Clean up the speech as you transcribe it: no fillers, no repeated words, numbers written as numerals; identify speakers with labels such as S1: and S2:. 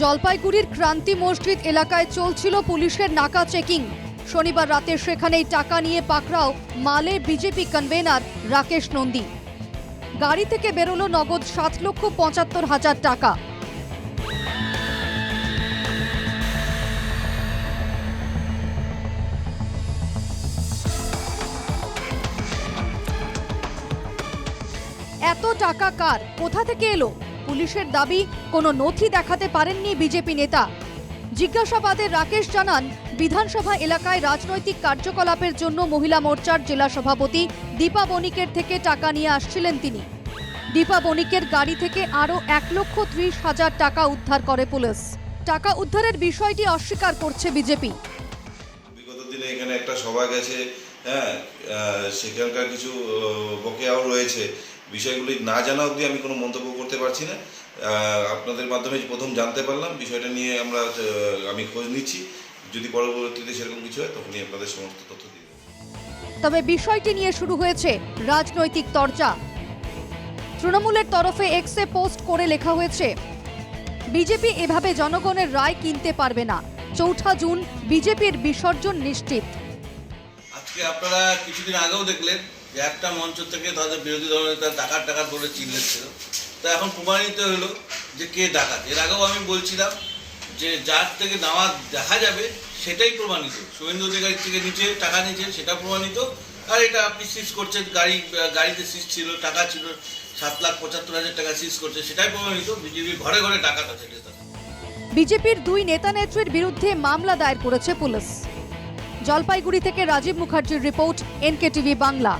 S1: জলপাইগুড়ির ক্রান্তি মসজিদ এলাকায় চলছিল পুলিশের নাকা চেকিং। শনিবার রাতে সেখানেই টাকা নিয়ে পাকড়াও মালে বিজেপি কনভেনার রাকেশ নন্দী। গাড়ি থেকে বেরোলো নগদ 7,75,000 টাকা। এত টাকা কার, কোথা থেকে এলো? পুলিশের দাবি, কোনো নথি দেখাতে পারেননি বিজেপি নেতা। জিজ্ঞাসাবাদে রাকেশ জানান, বিধানসভা এলাকায় রাজনৈতিক কার্যকলাপের জন্য মহিলা মোর্চার জেলা সভাপতি দীপা বণিকের থেকে টাকা নিয়ে আসছিলেন তিনি। দীপা বণিকের গাড়ি থেকে আরও 1,30,000 টাকা উদ্ধার করে পুলিশ। টাকা উদ্ধারের বিষয়টি অস্বীকার করছে বিজেপি।
S2: বিগত দিনে এখানে একটা সভা গেছে, সেখানকার কিছু বকেয়াও রয়েছে। বিষয়গুলি না জানা অবধি আমি কোনো মন্তব্য করতে পারছি না। আপনাদের মাধ্যমে প্রথম জানতে পারলাম, বিষয়টা নিয়ে আমি খোঁজ নিচ্ছি। যদি পরবর্তীতে সেরকম কিছু হয় তখনই আপনাদের সমস্ত তথ্য দিয়ে দেব।
S1: তবে বিষয়টি নিয়ে শুরু হয়েছে রাজনৈতিক চর্চা। তৃণমূলের তরফে এক্সে পোস্ট করে লেখা হয়েছে, বিজেপি এভাবে জনগণের রায় কিনতে পারবে না। 4 জুন বিজেপির বিসর্জন নিশ্চিত।
S3: আজকে আপনারা কিছুদিন আগেও দেখলেন যে একটা মঞ্চ থেকে তাদের বিরোধী দলনেতা ডাকাত বলে চিল্লাচ্ছিল। তো এখন প্রমাণিত হলো যে কে ডাকাত। এর আগেও আমি বলছিলাম যে যার থেকে নেওয়া দেখা যাবে সেটাই প্রমাণিত। শুভেন্দু অধিকারী থেকে নিচে টাকা নিচে সেটা প্রমাণিত। আর এটা আপনি সিজ করছেন, গাড়িতে সিজ ছিল, টাকা ছিল 7,75,000 টাকা সিজ করছে, সেটাই প্রমাণিত। বিজেপি ঘরে ঘরে ডাকাত আছে।
S1: বিজেপির 2 নেতা নেত্রীর বিরুদ্ধে মামলা দায়ের করেছে পুলিশ। জলপাইগুড়ি থেকে রাজীব মুখার্জির রিপোর্ট, NKTV বাংলা।